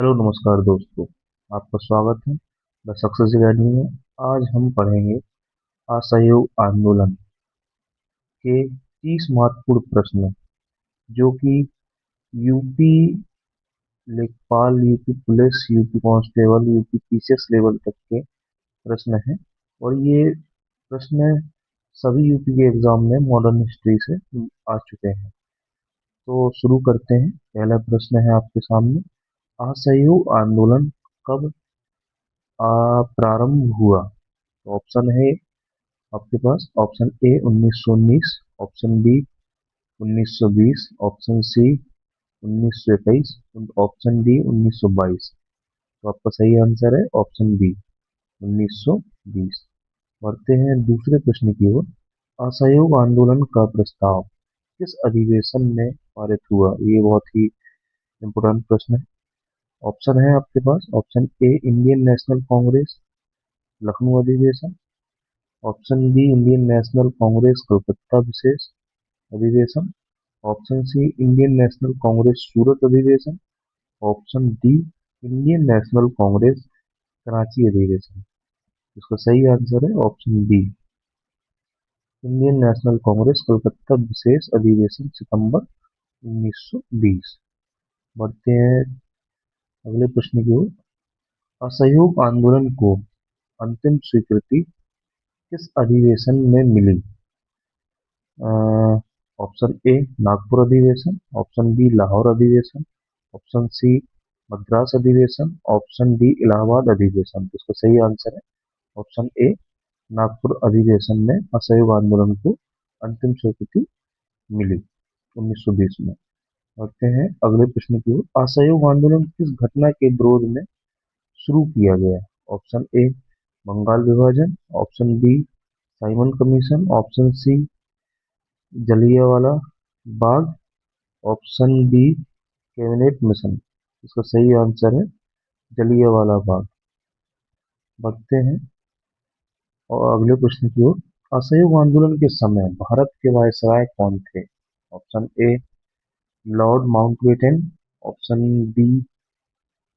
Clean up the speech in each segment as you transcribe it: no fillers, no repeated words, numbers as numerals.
Hello नमस्कार दोस्तों। आपका स्वागत है द सक्सेस अकेडमी में। आज हम पढ़ेंगे असहयोग आंदोलन के 30 महत्वपूर्ण प्रश्न जो कि यूपी लेखपाल, UP police, UP constable, UP PCS level तक के प्रश्न हैं। और ये प्रश्न सभी यूपी के एग्जाम में मॉडर्न हिस्ट्री से आ चुके हैं। तो शुरू करते हैं। पहला प्रश्न है आपके सामने, असहयोग आंदोलन कब प्रारंभ हुआ? तो ऑप्शन है आपके पास। Option A 1919, option B 1920, option C 1921 और ऑप्शन डी 1922। तो आपका सही आंसर है ऑप्शन बी 1920। बढ़ते हैं दूसरे प्रश्न की ओर। असहयोग आंदोलन का प्रस्ताव किस अधिवेशन में पारित हुआ? ये बहुत ही इंपोर्टेंट प्रश्न है। ऑप्शन है आपके पास। Option A Indian National Congress Lucknow अधिवेशन, option B Indian National Congress Kolkata विशेष अधिवेशन, option C Indian National Congress Surat अधिवेशन, option D Indian National Congress Karachi अधिवेशन। इसका सही आंसर है option B Indian National Congress Kolkata विशेष अधिवेशन सितंबर 1920। बढ़ते हैं अगले प्रश्न की ओर। असहयोग आंदोलन को अंतिम स्वीकृति किस अधिवेशन में मिली? ऑप्शन ए नागपुर अधिवेशन, ऑप्शन बी लाहौर अधिवेशन, ऑप्शन सी मद्रास अधिवेशन, ऑप्शन डी इलाहाबाद अधिवेशन। तो इसका सही आंसर है ऑप्शन ए नागपुर अधिवेशन में असहयोग आंदोलन को अंतिम स्वीकृति मिली 1920 में। बढ़ते हैं अगले प्रश्न की ओर। असहयोग आंदोलन किस घटना के विरोध में शुरू किया गया? ऑप्शन ए बंगाल विभाजन, option B Simon Commission, option C Jallianwala Bagh, option D cabinet mission. इसका सही आंसर है जलियांवाला बाग। बढ़ते हैं और अगले प्रश्न की ओर। असहयोग आंदोलन के समय भारत के वायसराय कौन थे? Option A lord Mountbatten, option B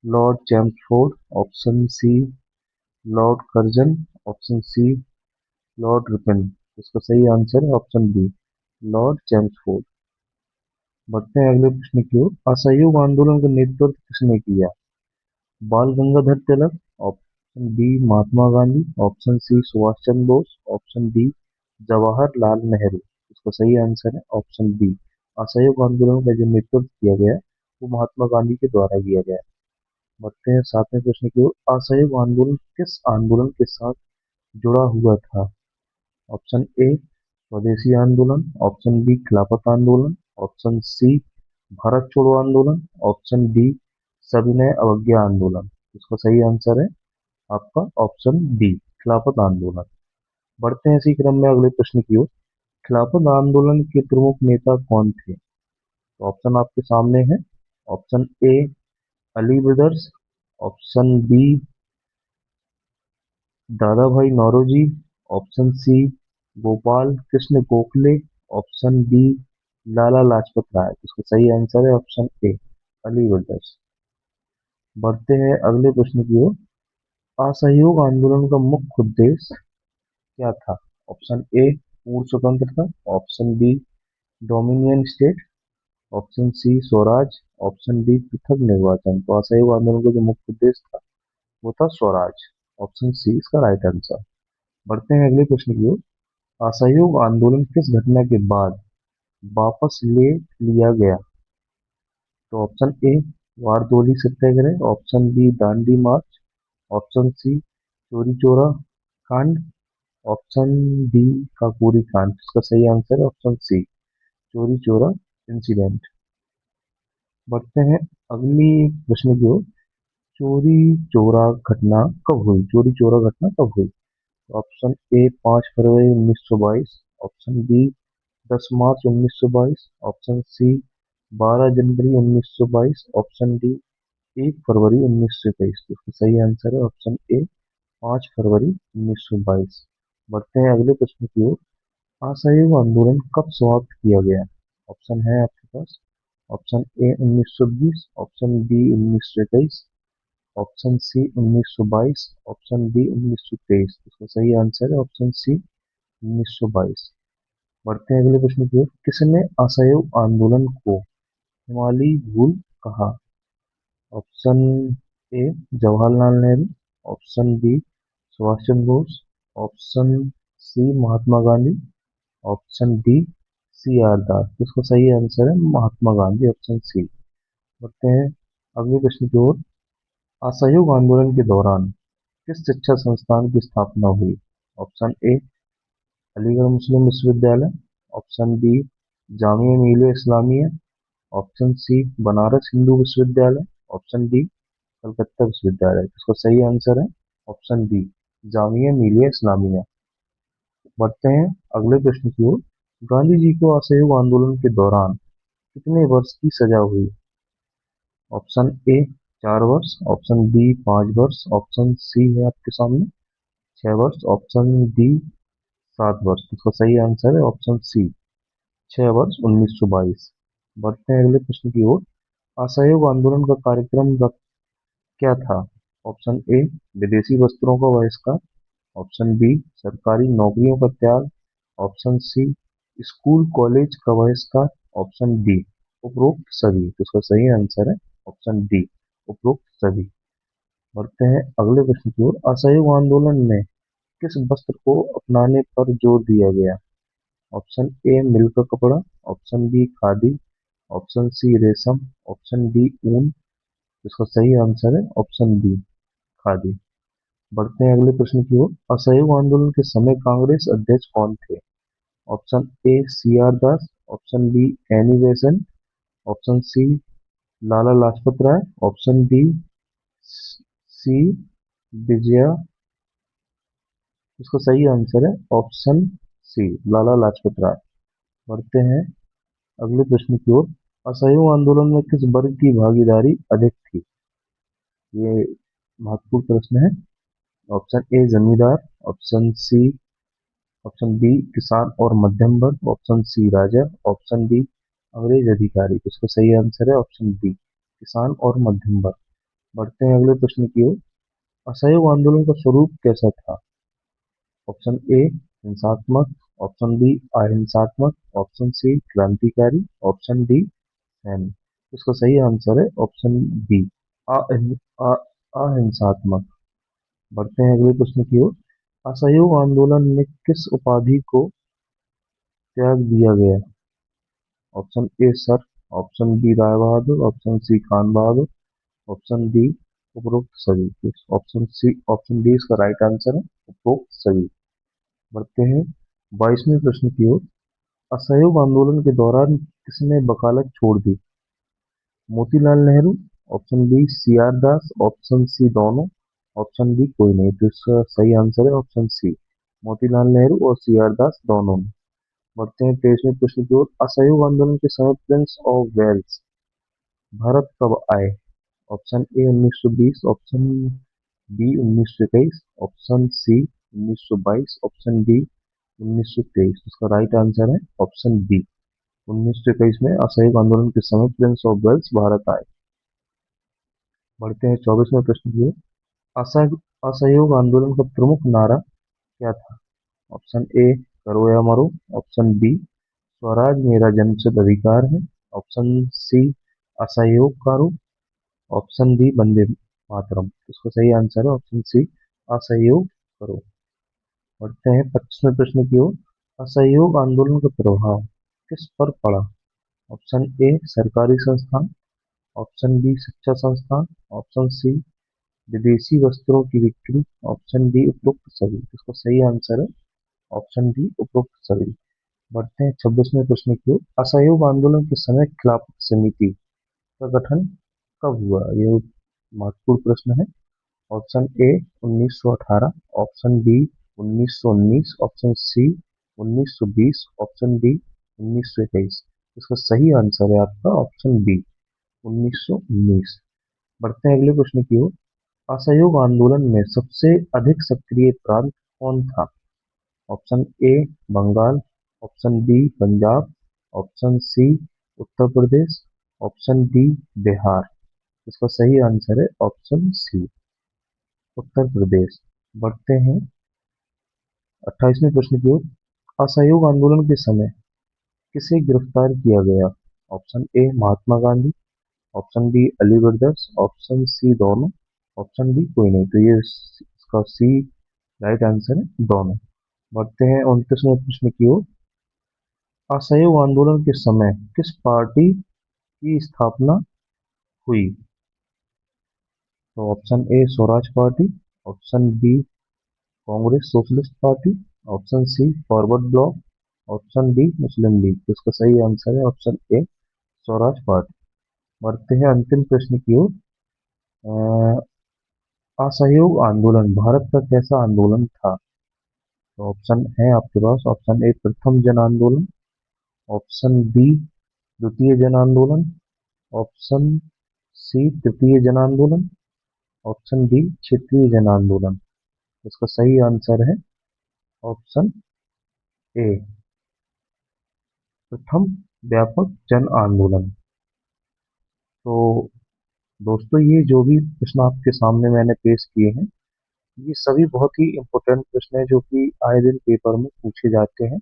lord Chelmsford, option C lord Curzon, option C lord Ripon. इसका सही आंसर है ऑप्शन बी लॉर्ड चैम्सफोर्ड। बढ़ते हैं अगले प्रश्न की ओर। असहयोग आंदोलन का नेतृत्व किसने किया? बाल गंगाधर तिलक, ऑप्शन बी महात्मा Gandhi, option C Subhash Chandra Bose, option D Jawaharlal Nehru. इसका सही आंसर है ऑप्शन बी असहयोग आंदोलन का जो नेतृत्व किया गया वो महात्मा गांधी के द्वारा किया गया। बढ़ते हैं सातवें प्रश्न की ओर। असहयोग आंदोलन किस आंदोलन के साथ जुड़ा हुआ था? ऑप्शन ए स्वदेशी आंदोलन, ऑप्शन बी खिलाफत आंदोलन, ऑप्शन सी भारत छोड़ो आंदोलन, ऑप्शन डी सविनय अवज्ञा आंदोलन। इसका सही आंसर है आपका ऑप्शन डी खिलाफत आंदोलन। बढ़ते हैं इसी क्रम में अगले प्रश्न की ओर। खिलाफत आंदोलन के प्रमुख नेता कौन थे? तो ऑप्शन आपके सामने है। Option A Ali brothers, option B Dadabhai Naoroji, option C Gopal Krishna Gokhale, option D Lala Lajpat Rai. इसका सही आंसर है ऑप्शन ए अली ब्रदर्स। बढ़ते हैं अगले प्रश्न की ओर। असहयोग आंदोलन का मुख्य उद्देश्य क्या था? ऑप्शन ए पूर्ण स्वतंत्रता, option B dominion state, option C Swaraj, option D पृथक निर्वाचन। तो असहयोग आंदोलन का जो मुख्य उद्देश्य था वो था स्वराज। ऑप्शन सी इसका राइट आंसर। बढ़ते हैं अगले प्रश्न की ओर। असहयोग आंदोलन किस घटना के बाद वापस ले लिया गया? तो option A Bardoli Satyagraha, option B Dandi march, option C Chauri Chaura कांड, ऑप्शन डी काकोरी कांड। इसका सही आंसर है ऑप्शन सी चोरी चोरा इंसिडेंट। बढ़ते हैं अगली प्रश्न की ओर। चोरी चोरा घटना कब हुई? चोरी चोरा घटना कब हुई? ऑप्शन ए 5 फरवरी 1922, ऑप्शन बी 10 मार्च 1922, ऑप्शन सी 12 जनवरी 1922, ऑप्शन डी 1 फरवरी 1921। इसका सही आंसर है ऑप्शन ए 5 फरवरी 1922। बढ़ते हैं अगले प्रश्न की ओर। असहयोग आंदोलन कब समाप्त किया गया? ऑप्शन है आपके पास। Option A 1920, option B 1921, option C 1922, option B 1923। इसका सही आंसर है ऑप्शन सी 1922। बढ़ते हैं अगले प्रश्न की ओर। किसने असहयोग आंदोलन को हिमालयी भूल कहा? Option A Jawaharlal Nehru, option B Subhash Chandra Bose, option C Mahatma Gandhi, option D C R Das. इसका सही आंसर है महात्मा गांधी, ऑप्शन सी। बढ़ते हैं अगले प्रश्न की ओर। असहयोग आंदोलन के दौरान किस शिक्षा संस्थान की स्थापना हुई? ऑप्शन ए अलीगढ़ मुस्लिम विश्वविद्यालय, option B Jamia Millia Islamia, option C Banaras Hindu विश्वविद्यालय, ऑप्शन डी कलकत्ता विश्वविद्यालय। इसका सही आंसर है ऑप्शन डी जामिया मिलिया इस्लामिया। बढ़ते हैं अगले प्रश्न की ओर। गांधी जी को असहयोग आंदोलन के दौरान कितने वर्ष की सजा हुई? ऑप्शन ए 4 वर्ष, ऑप्शन बी 5 वर्ष, ऑप्शन सी है आपके सामने 6 वर्ष, ऑप्शन डी 7 वर्ष। इसका सही आंसर है ऑप्शन सी 6 वर्ष 1922। बढ़ते हैं अगले प्रश्न की ओर। असहयोग आंदोलन का कार्यक्रम क्या था? ऑप्शन ए विदेशी वस्त्रों का बहिष्कार, ऑप्शन बी सरकारी नौकरियों का त्याग, ऑप्शन सी स्कूल कॉलेज का बहिष्कार, ऑप्शन डी उपरोक्त सभी। तो इसका सही आंसर है ऑप्शन डी उपरोक्त सभी। बढ़ते हैं अगले प्रश्न की ओर। असहयोग आंदोलन में किस वस्त्र को अपनाने पर जोर दिया गया? ऑप्शन ए मिल का कपड़ा, option B khadi, option C रेशम, ऑप्शन डी ऊन। इसका सही आंसर है ऑप्शन बी खादी। बढ़ते हैं अगले प्रश्न की ओर। असहयोग आंदोलन के समय कांग्रेस अध्यक्ष कौन थे? Option A C R Das, option B Annie Besant, option C Lala Lajpat Rai, option D C Vijaya. इसका सही आंसर है ऑप्शन सी लाला लाजपत राय। बढ़ते हैं अगले प्रश्न की ओर। असहयोग आंदोलन में किस वर्ग की भागीदारी अधिक थी? ये महत्वपूर्ण प्रश्न है। ऑप्शन ए जमींदार, ऑप्शन सी ऑप्शन बी किसान और मध्यम वर्ग, ऑप्शन सी राजा, ऑप्शन डी अंग्रेज अधिकारी। इसका सही आंसर है ऑप्शन बी किसान और मध्यम वर्ग। बढ़ते हैं अगले प्रश्न की ओर। असहयोग आंदोलन का स्वरूप कैसा था? ऑप्शन ए हिंसात्मक, ऑप्शन बी अहिंसात्मक, ऑप्शन सी क्रांतिकारी, ऑप्शन डी सैन्य। इसका सही आंसर है ऑप्शन बी अहिं- अ- अहिंसात्मक। बढ़ते हैं अगले प्रश्न की ओर। असहयोग आंदोलन में किस उपाधि को त्याग दिया गया? Option A sir, option B Rai Bahadur, option C Khan Bahadur, option D उपरोक्त सभी। ऑप्शन सी ऑप्शन डी इसका राइट आंसर है उपरोक्त सभी। बढ़ते हैं 22वें प्रश्न की ओर। असहयोग आंदोलन के दौरान किसने वकालत छोड़ दी? Motilal Nehru, option B C R Das, option C दोनों, ऑप्शन डी कोई नहीं। तो इसका सही आंसर है ऑप्शन सी मोतीलाल नेहरू और सी आर दास दोनों ने। बढ़ते हैं 23वें प्रश्न की ओर। असहयोग आंदोलन के समय प्रिंस ऑफ वेल्स भारत कब आए? Option A 1920, option B 1921, option C 1922, option D 1923। इसका राइट आंसर है ऑप्शन बी 1921 में असहयोग आंदोलन के समय प्रिंस ऑफ वेल्स भारत आए। बढ़ते हैं 24वें प्रश्न की ओर। असहयोग आंदोलन का प्रमुख नारा क्या था? ऑप्शन ए करो या मरो, ऑप्शन बी स्वराज मेरा जन्मसिद्ध अधिकार है, ऑप्शन सी असहयोग करो, ऑप्शन डी वंदे मातरम। इसका सही आंसर है ऑप्शन सी असहयोग करो। बढ़ते हैं 25वें प्रश्न की ओर। असहयोग आंदोलन का प्रभाव किस पर पड़ा? ऑप्शन ए सरकारी संस्थान, ऑप्शन बी शिक्षा संस्थान, ऑप्शन सी विदेशी वस्त्रों की बिक्री, ऑप्शन डी उपरोक्त सभी। इसका सही आंसर है ऑप्शन डी उपरोक्त सभी। बढ़ते हैं 26वें प्रश्न की ओर। असहयोग आंदोलन के समय खिलाफत समिति का गठन कब हुआ? यह महत्वपूर्ण प्रश्न है। Option A 1918, option B 1919, option C 1920, option D 1921। इसका सही आंसर है आपका ऑप्शन बी 1919। बढ़ते हैं अगले प्रश्न की ओर। असहयोग आंदोलन में सबसे अधिक सक्रिय प्रांत कौन था? Option A Bengal, option B Punjab, option C Uttar Pradesh, option D Bihar. इसका सही आंसर है ऑप्शन सी, उत्तर प्रदेश। बढ़ते हैं 28वें प्रश्न की ओर। असहयोग आंदोलन के समय किसे गिरफ्तार किया गया? Option A Mahatma Gandhi, option B Ali brothers, option C दोनों, ऑप्शन डी कोई नहीं। तो ये इसका सी राइट आंसर है, दोनों। बढ़ते हैं 29वें प्रश्न की ओर। असहयोग आंदोलन के समय किस पार्टी की स्थापना हुई? तो option A Swaraj party, option B Congress socialist party, option C forward bloc, option D Muslim league. तो इसका सही आंसर है ऑप्शन ए स्वराज पार्टी। बढ़ते हैं अंतिम प्रश्न की ओर। अ, असहयोग आंदोलन भारत का कैसा आंदोलन था? तो ऑप्शन है आपके पास। ऑप्शन ए प्रथम जन आंदोलन, ऑप्शन बी द्वितीय जन आंदोलन, ऑप्शन सी तृतीय जन आंदोलन, ऑप्शन डी क्षेत्रीय जन आंदोलन। इसका सही आंसर है ऑप्शन ए प्रथम व्यापक जन आंदोलन। तो दोस्तों, ये जो भी प्रश्न आपके सामने मैंने पेश किए हैं, ये सभी बहुत ही इम्पोर्टेंट प्रश्न हैं जो कि आए दिन पेपर में पूछे जाते हैं।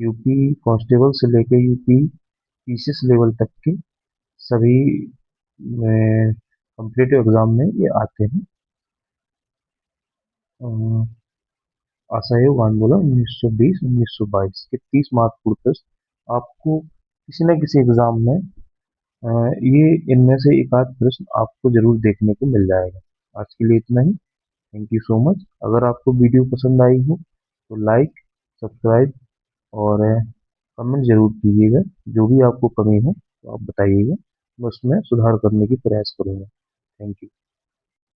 यूपी कांस्टेबल से लेके यूपी पीसीएस लेवल तक के सभी कॉम्पिटिटिव एग्जाम में ये आते हैं। अ, असहयोग आंदोलन 1920-1922 के 30 महत्वपूर्ण प्रश्न आपको किसी न किसी एग्जाम में अ, ये इनमें से एक आध प्रश्न आपको जरूर देखने को मिल जाएगा। आज के लिए इतना ही। Thank you so much. अगर आपको वीडियो पसंद आई हो तो लाइक, सब्सक्राइब और कमेंट जरूर कीजिएगा। जो भी आपको कमी हो तो आप बताइएगा, मैं उसमें सुधार करने की प्रयास करूंगा। Thank you.